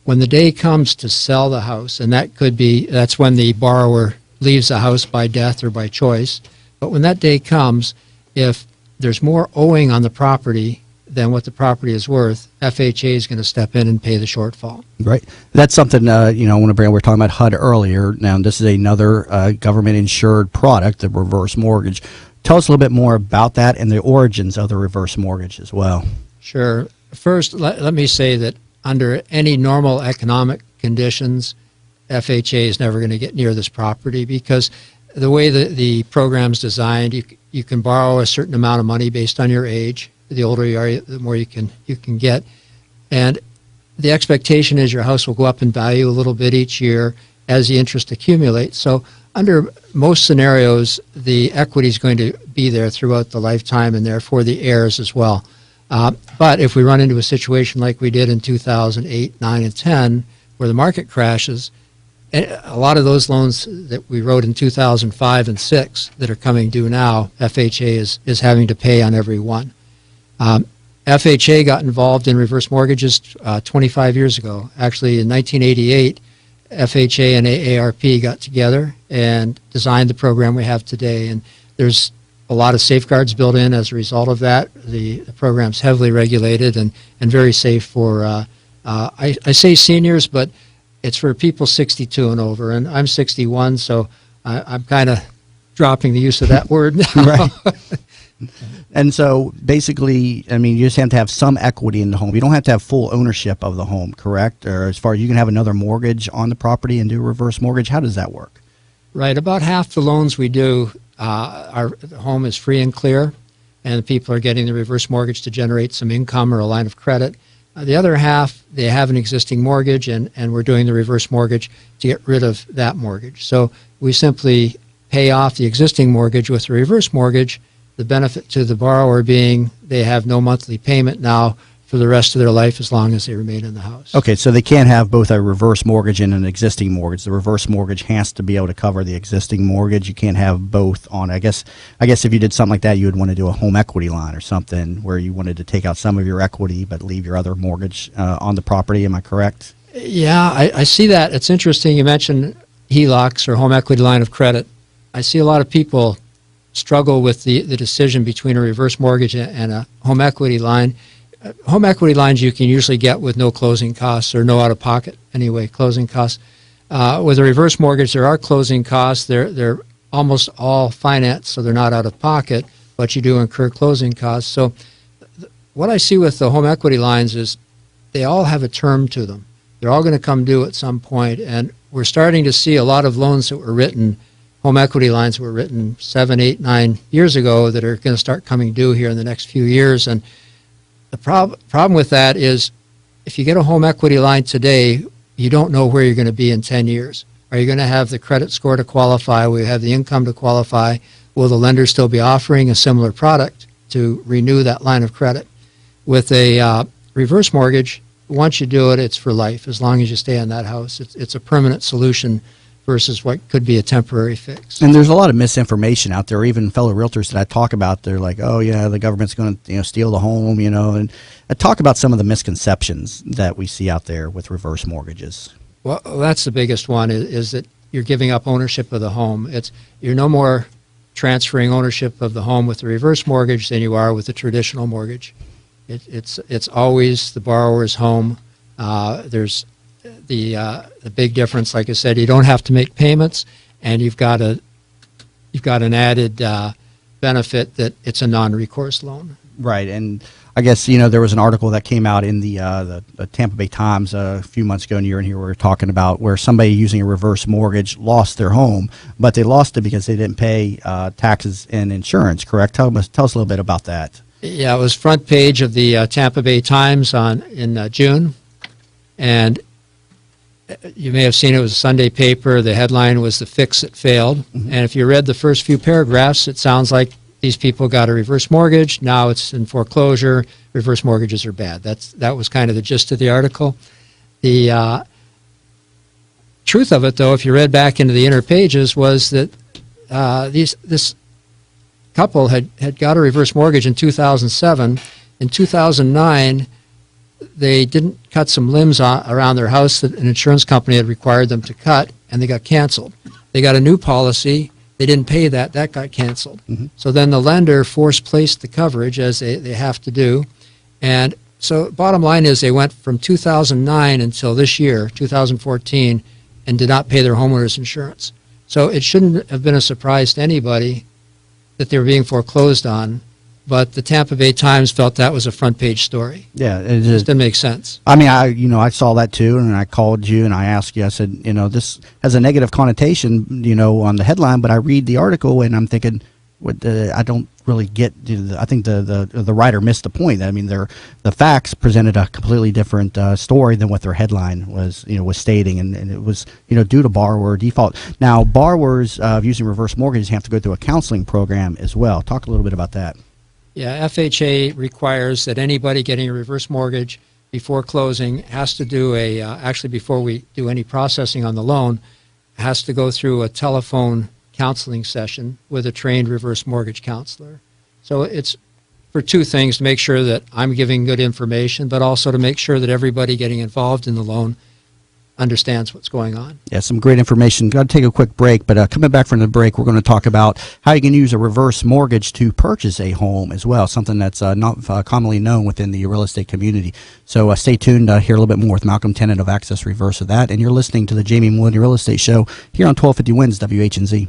when the day comes to sell the house, and that's when the borrower leaves the house by death or by choice, but when that day comes, if there's more owing on the property than what the property is worth, FHA is going to step in and pay the shortfall. Right. That's something, I want to bring up. We were talking about HUD earlier. Now, this is another government-insured product, the reverse mortgage. Tell us a little bit more about that and the origins of the reverse mortgage as well. Sure. First, let me say that under any normal economic conditions, FHA is never going to get near this property because the way the program's designed, you can borrow a certain amount of money based on your age. The older you are, the more you can get. And the expectation is your house will go up in value a little bit each year as the interest accumulates. So under most scenarios, the equity is going to be there throughout the lifetime and therefore the heirs as well. But if we run into a situation like we did in 2008, 9, and 10, where the market crashes, a lot of those loans that we wrote in 2005 and 6 that are coming due now, FHA is having to pay on every one. FHA got involved in reverse mortgages 25 years ago. Actually, in 1988, FHA and AARP got together and designed the program we have today. And there's a lot of safeguards built in as a result of that. The program's heavily regulated and very safe for, I say seniors, but it's for people 62 and over. And I'm 61, so I'm kind of dropping the use of that word now. Right. And so basically, I mean, you just have to have some equity in the home. You don't have to have full ownership of the home, correct? Or as far as you can have another mortgage on the property and do a reverse mortgage. How does that work? Right. About half the loans we do, the home is free and clear, and the people are getting the reverse mortgage to generate some income or a line of credit. The other half, they have an existing mortgage, and we're doing the reverse mortgage to get rid of that mortgage. So we simply pay off the existing mortgage with a reverse mortgage, the benefit to the borrower being they have no monthly payment now for the rest of their life as long as they remain in the house. Okay, so they can't have both a reverse mortgage and an existing mortgage. The reverse mortgage has to be able to cover the existing mortgage. You can't have both on. I guess if you did something like that, you would want to do a home equity line or something where you wanted to take out some of your equity but leave your other mortgage on the property. Am I correct? Yeah, I see that. It's interesting you mentioned HELOCs or home equity line of credit. I see a lot of people struggle with the decision between a reverse mortgage and a home equity line. Home equity lines you can usually get with no closing costs or no out-of-pocket anyway, closing costs. With a reverse mortgage, there are closing costs. They're almost all financed, so they're not out-of-pocket, but you do incur closing costs. So what I see with the home equity lines is they all have a term to them. They're all going to come due at some point, and we're starting to see a lot of loans that were written, home equity lines were written 7, 8, 9 years ago that are going to start coming due here in the next few years. And the problem with that is if you get a home equity line today, you don't know where you're going to be in 10 years. Are you going to have the credit score to qualify? Will you have the income to qualify? Will the lender still be offering a similar product to renew that line of credit? With a reverse mortgage, once you do it, it's for life. As long as you stay in that house, it's a permanent solution versus what could be a temporary fix. And there's a lot of misinformation out there. Even fellow realtors that I talk about, they're like, oh, yeah, the government's going to steal the home, and I talk about some of the misconceptions that we see out there with reverse mortgages. Well, that's the biggest one is that you're giving up ownership of the home. You're no more transferring ownership of the home with the reverse mortgage than you are with the traditional mortgage. It's always the borrower's home. There's the big difference, like I said, you don't have to make payments, and you've got an added benefit that it's a non-recourse loan. Right, and I guess there was an article that came out in the Tampa Bay Times a few months ago, and you're in here. We were talking about where somebody using a reverse mortgage lost their home, but they lost it because they didn't pay taxes and insurance. Correct? Tell us a little bit about that. Yeah, it was front page of the Tampa Bay Times in June, and you may have seen it was a Sunday paper. The headline was "The Fix That Failed," and if you read the first few paragraphs, it sounds like these people got a reverse mortgage. Now it's in foreclosure. Reverse mortgages are bad. That was kind of the gist of the article. The truth of it, though, if you read back into the inner pages, was that this couple had got a reverse mortgage in 2007. In 2009, they didn't cut some limbs around their house that an insurance company had required them to cut, and they got canceled. They got a new policy. They didn't pay that. That got canceled. Mm-hmm. So then the lender force-placed the coverage, as they have to do. And so bottom line is they went from 2009 until this year, 2014, and did not pay their homeowners insurance. So it shouldn't have been a surprise to anybody that they were being foreclosed on, but the Tampa Bay Times felt that was a front-page story. Yeah, it just didn't make sense. I mean, I saw that too, and I called you and I asked you. I said, this has a negative connotation, on the headline, but I read the article and I'm thinking, I don't really get. I think the writer missed the point. I mean, the facts presented a completely different story than what their headline was stating, and it was due to borrower default. Now, borrowers using reverse mortgages have to go through a counseling program as well. Talk a little bit about that. Yeah, FHA requires that anybody getting a reverse mortgage before closing has to do actually before we do any processing on the loan, has to go through a telephone counseling session with a trained reverse mortgage counselor. So it's for two things: to make sure that I'm giving good information, but also to make sure that everybody getting involved in the loan understands what's going on. Yeah, some great information. Got to take a quick break, but coming back from the break, we're going to talk about how you can use a reverse mortgage to purchase a home as well, something that's not commonly known within the real estate community. So stay tuned to hear a little bit more with Malcolm Tennant of Access Reverse of that, and you're listening to the Jamie Meloni Real Estate Show here on 1250 Wins WHNZ.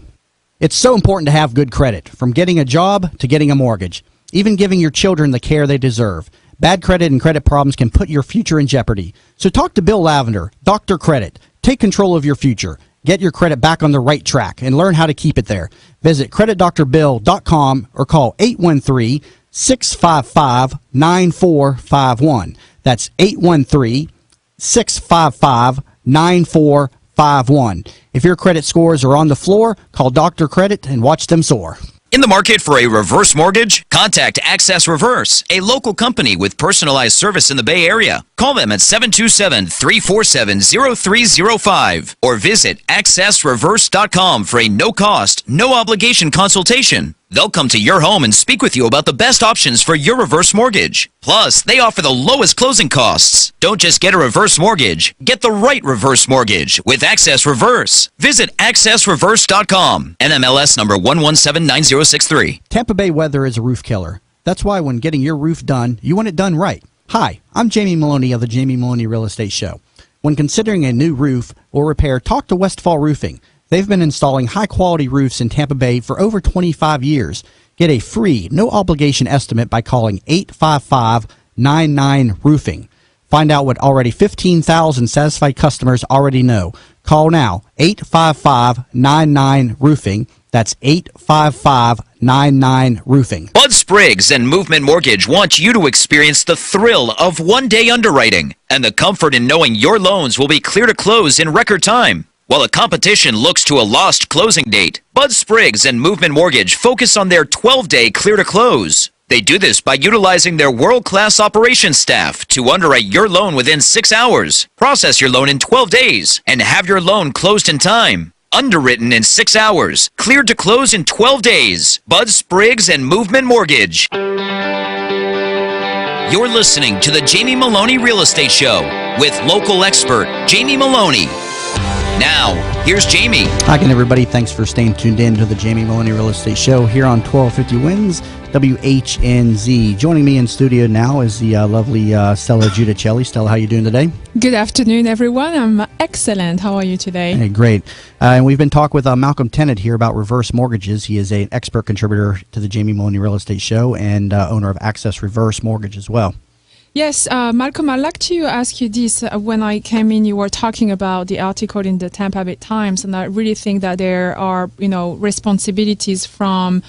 It's so important to have good credit, from getting a job to getting a mortgage, even giving your children the care they deserve. Bad credit and credit problems can put your future in jeopardy. So talk to Bill Lavender, Dr. Credit. Take control of your future. Get your credit back on the right track and learn how to keep it there. Visit creditdrbill.com or call 813-655-9451. That's 813-655-9451. If your credit scores are on the floor, call Dr. Credit and watch them soar. In the market for a reverse mortgage? Contact Access Reverse, a local company with personalized service in the Bay Area. Call them at 727-347-0305 or visit accessreverse.com for a no-cost, no-obligation consultation. They'll come to your home and speak with you about the best options for your reverse mortgage. Plus, they offer the lowest closing costs. Don't just get a reverse mortgage. Get the right reverse mortgage with Access Reverse. Visit accessreverse.com. NMLS number 1179063. Tampa Bay weather is a roof killer. That's why when getting your roof done, you want it done right. Hi, I'm Jamie Meloni of the Jamie Meloni Real Estate Show. When considering a new roof or repair, talk to Westfall Roofing. They've been installing high-quality roofs in Tampa Bay for over 25 years. Get a free, no-obligation estimate by calling 855-99-ROOFING. Find out what already 15,000 satisfied customers already know. Call now, 855-99-ROOFING. That's 855-99-ROOFING. Bud Spriggs and Movement Mortgage want you to experience the thrill of one-day underwriting and the comfort in knowing your loans will be clear to close in record time. While the competition looks to a lost closing date, Bud Spriggs and Movement Mortgage focus on their 12-day clear to close. They do this by utilizing their world-class operations staff to underwrite your loan within 6 hours, process your loan in 12 days, and have your loan closed in time. Underwritten in 6 hours, cleared to close in 12 days. Bud Spriggs and Movement Mortgage. You're listening to the Jamie Meloni Real Estate Show with local expert Jamie Meloni. Now, here's Jamie. Hi again, everybody. Thanks for staying tuned in to the Jamie Meloni Real Estate Show here on 1250 Wins WHNZ. Joining me in studio now is the lovely Stella Giudicelli. Stella, how are you doing today? Good afternoon, everyone. I'm excellent. How are you today? Hey, great. And we've been talking with Malcolm Tennant here about reverse mortgages. He is an expert contributor to the Jamie Meloni Real Estate Show and owner of Access Reverse Mortgage as well. Yes, Malcolm, I'd like to ask you this. When I came in, you were talking about the article in the Tampa Bay Times, and I really think that there are, responsibilities from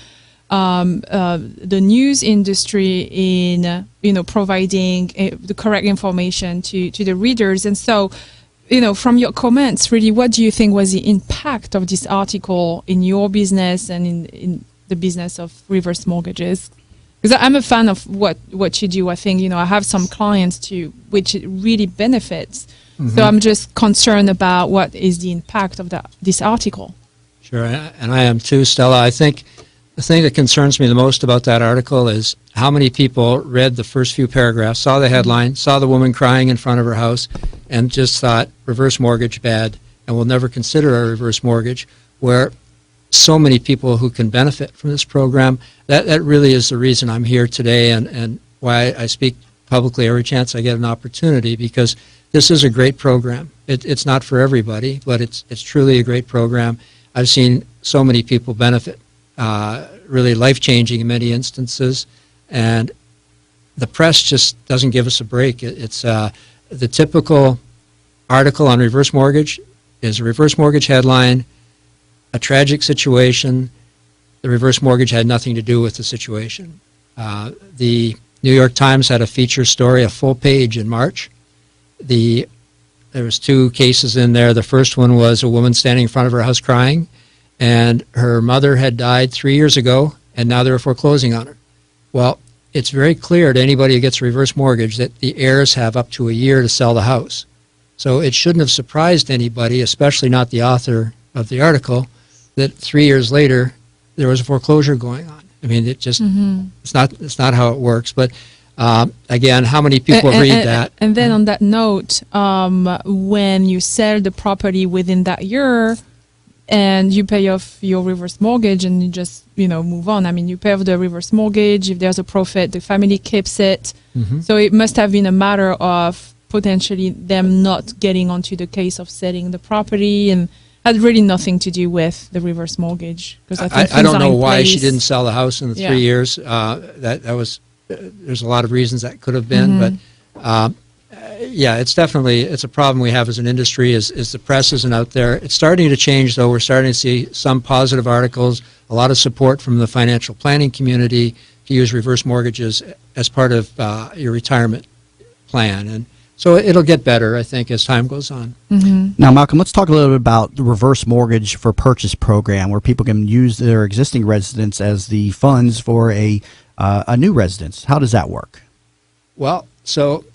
the news industry in, providing the correct information to the readers. And so, from your comments, really, what do you think was the impact of this article in your business and in the business of reverse mortgages? Because I'm a fan of what you do. I think, I have some clients which it really benefits. Mm-hmm. So I'm just concerned about what is the impact of this article. Sure, and I am too, Stella. I think the thing that concerns me the most about that article is how many people read the first few paragraphs, saw the headline, saw the woman crying in front of her house, and just thought, reverse mortgage bad, and will never consider a reverse mortgage, where so many people who can benefit from this program. That really is the reason I'm here today and why I speak publicly every chance I get an opportunity, because this is a great program. It's not for everybody, but it's truly a great program. I've seen so many people benefit, really life-changing in many instances, and the press just doesn't give us a break. It's the typical article on reverse mortgage is a reverse mortgage headline, a tragic situation. The reverse mortgage had nothing to do with the situation. The New York Times had a feature story, a full page in March. There was 2 cases in there. The first one was a woman standing in front of her house crying, and her mother had died 3 years ago, and now they're foreclosing on her. Well, it's very clear to anybody who gets a reverse mortgage that the heirs have up to a year to sell the house. So it shouldn't have surprised anybody, especially not the author of the article that 3 years later there was a foreclosure going on. I mean, it just it's not how it works. But again, how many people read that? And then on that note, when you sell the property within that year and you pay off your reverse mortgage and you just move on. I mean, you pay off the reverse mortgage. If there's a profit, the family keeps it. So it must have been a matter of potentially them not getting onto the case of selling the property, and had really nothing to do with the reverse mortgage. Because I don't know why she didn't sell the house in the 3 years. That was there's a lot of reasons that could have been, but yeah, it's a problem we have as an industry. Is the press isn't out there. It's starting to change, though. We're starting to see some positive articles, a lot of support from the financial planning community to use reverse mortgages as part of your retirement plan, and so it'll get better, I think, as time goes on. Now, Malcolm, let's talk a little bit about the reverse mortgage for purchase program, where people can use their existing residence as the funds for a new residence. How does that work? Well, so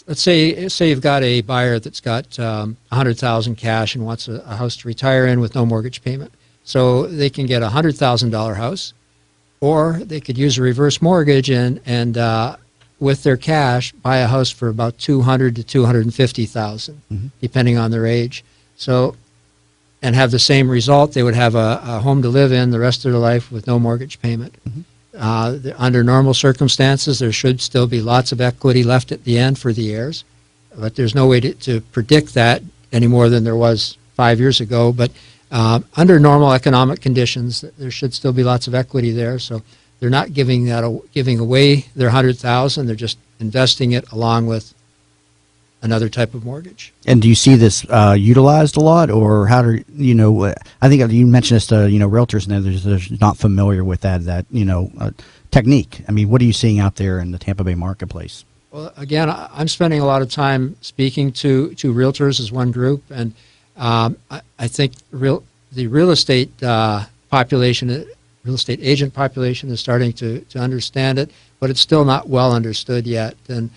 let's say you've got a buyer that's got $100,000 cash and wants a house to retire in with no mortgage payment. So they can get a $100,000 house, or they could use a reverse mortgage and with their cash buy a house for about $200,000 to $250,000, depending on their age. So, and have the same result. They would have a home to live in the rest of their life with no mortgage payment. Under normal circumstances, there should still be lots of equity left at the end for the heirs, but there's no way to predict that any more than there was 5 years ago. But under normal economic conditions, there should still be lots of equity there. So they're not giving away their $100,000. They're just investing it along with another type of mortgage. And do you see this utilized a lot, or how do I think you mentioned this to realtors, and they're not familiar with that technique. I mean, what are you seeing out there in the Tampa Bay marketplace? Well, again, I'm spending a lot of time speaking to realtors as one group, and I think the real estate population, real estate agent population, is starting to understand it, but it's still not well understood yet. And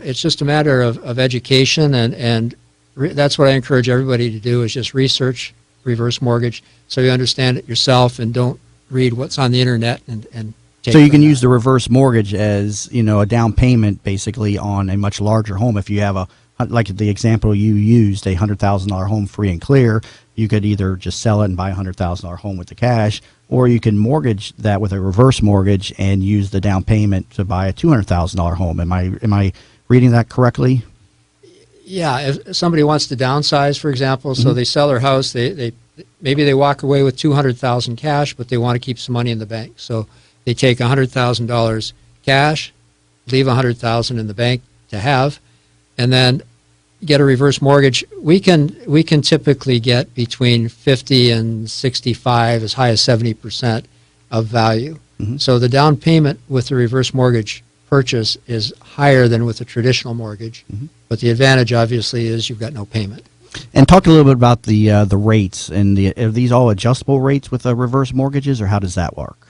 it's just a matter of education, and that's what I encourage everybody to do, is just research reverse mortgage so you understand it yourself and don't read what's on the internet and take so you can use the reverse mortgage as a down payment basically on a much larger home. If you have like the example you used, a $100,000 home free and clear, you could either just sell it and buy a $100,000 home with the cash, or you can mortgage that with a reverse mortgage and use the down payment to buy a $200,000 home. Am I reading that correctly? Yeah, if somebody wants to downsize, for example, so they sell their house, maybe they walk away with $200,000 cash, but they want to keep some money in the bank. So they take $100,000 cash, leave $100,000 in the bank to have, and then get a reverse mortgage. We can typically get between 50 and 65, as high as 70% of value. So the down payment with the reverse mortgage purchase is higher than with a traditional mortgage, but the advantage obviously is you've got no payment. And talk a little bit about the rates, and are these all adjustable rates with reverse mortgages, or how does that work?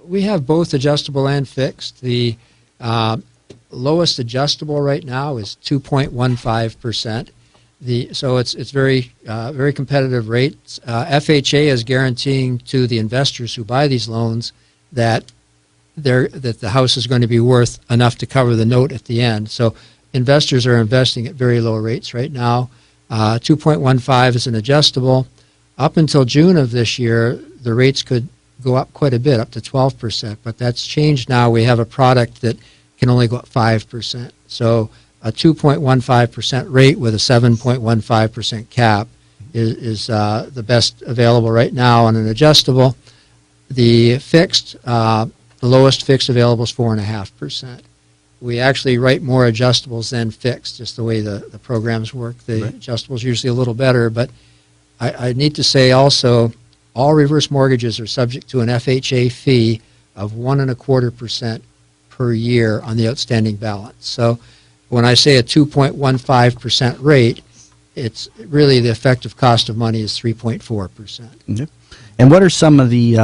We have both adjustable and fixed. The lowest adjustable right now is 2.15%. So it's very very competitive rates. FHA is guaranteeing to the investors who buy these loans that the house is going to be worth enough to cover the note at the end. So investors are investing at very low rates right now. 2.15 is an adjustable. Up until June of this year, the rates could go up quite a bit, up to 12%, but that's changed now. We have a product that can only go up 5%. So a 2.15% rate with a 7.15% cap is the best available right now on an adjustable. The fixed, the lowest fixed available is 4.5%. We actually write more adjustables than fixed, just the way the programs work. The adjustables usually a little better, but I need to say also, all reverse mortgages are subject to an FHA fee of 1.25% per year on the outstanding balance. So when I say a 2.15% rate, it's really the effective cost of money is 3.4%. And what are some of the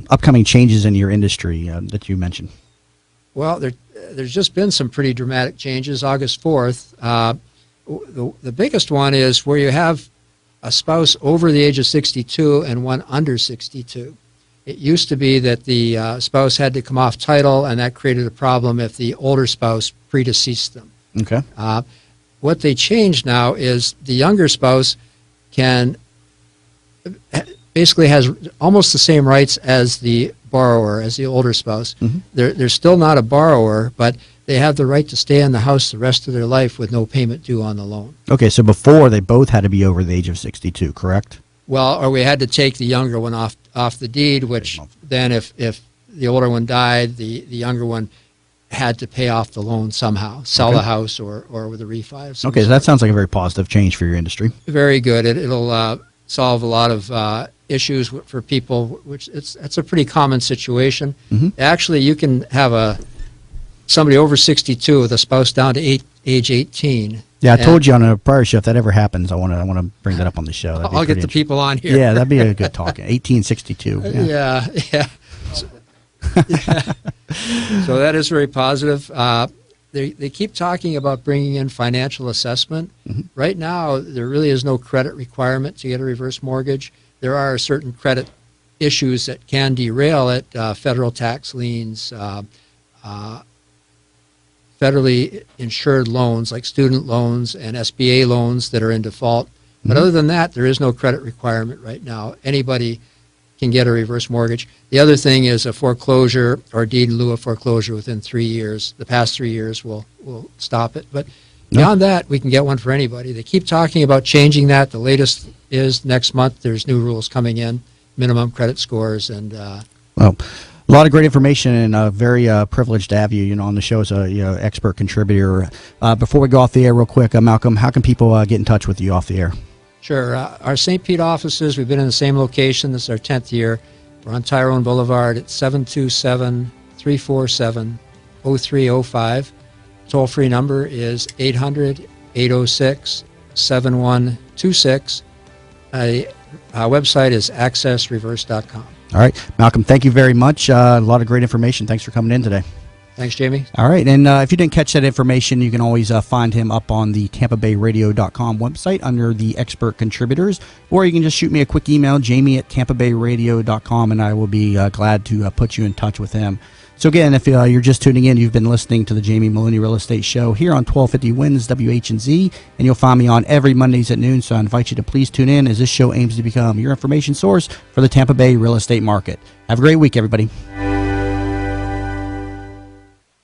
upcoming changes in your industry that you mentioned? Well, there's just been some pretty dramatic changes. August 4th, the biggest one is where you have a spouse over the age of 62 and one under 62. It used to be that the spouse had to come off title, and that created a problem if the older spouse predeceased them. Okay. What they changed now is the younger spouse can basically has almost the same rights as the borrower, as the older spouse. Mm-hmm. They're still not a borrower, but they have the right to stay in the house the rest of their life with no payment due on the loan. Okay, so before they both had to be over the age of 62, correct? Well, or we had to take the younger one off the deed, which then if the older one died, the younger one had to pay off the loan somehow, sell the house or with a refi. Okay, so that sounds like a very positive change for your industry. Very good. It'll solve a lot of issues for people, which it's a pretty common situation. Mm-hmm. Actually, you can have somebody over 62 with a spouse down to age 18. Yeah, I told you on a prior show if that ever happens, I want to bring that up on the show. I'll get the people on here. Yeah, that'd be a good talk. 1862. Yeah. So that is very positive. They keep talking about bringing in financial assessment. Mm-hmm. Right now, there really is no credit requirement to get a reverse mortgage. There are certain credit issues that can derail it, federal tax liens, federally insured loans like student loans and SBA loans that are in default. But other than that, there is no credit requirement right now. Anybody can get a reverse mortgage. The other thing is a foreclosure or deed in lieu of foreclosure within 3 years. The past 3 years will stop it. But beyond that, we can get one for anybody. They keep talking about changing that. The latest is next month there's new rules coming in, minimum credit scores. And well, a lot of great information, and very privileged to have you, on the show as a expert contributor. Before we go off the air real quick, Malcolm, how can people get in touch with you off the air? Sure. Our St. Pete offices, we've been in the same location. This is our 10th year. We're on Tyrone Boulevard at 727-347-0305. Toll-free number is 800-806-7126. Our website is accessreverse.com. All right. Malcolm, thank you very much. A lot of great information. Thanks for coming in today. Thanks, Jamie. All right, and if you didn't catch that information, you can always find him up on the TampaBayRadio.com website under the expert contributors, or you can just shoot me a quick email, jamie@TampaBayRadio.com, and I will be glad to put you in touch with him. So again, if you're just tuning in, you've been listening to the Jamie Meloni Real Estate Show here on 1250 Wins WHNZ, and you'll find me on every Mondays at noon, so I invite you to please tune in as this show aims to become your information source for the Tampa Bay real estate market. Have a great week, everybody.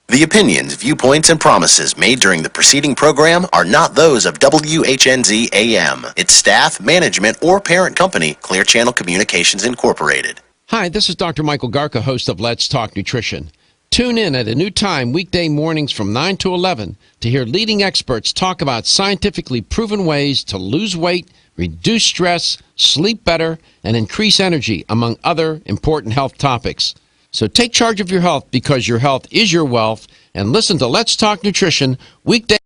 The opinions, viewpoints, and promises made during the preceding program are not those of WHNZ AM, its staff, management, or parent company, Clear Channel Communications Incorporated. Hi, this is Dr. Michael Garca, host of Let's Talk Nutrition. Tune in at a new time weekday mornings from 9 to 11 to hear leading experts talk about scientifically proven ways to lose weight, reduce stress, sleep better, and increase energy, among other important health topics. So take charge of your health, because your health is your wealth, and listen to Let's Talk Nutrition weekday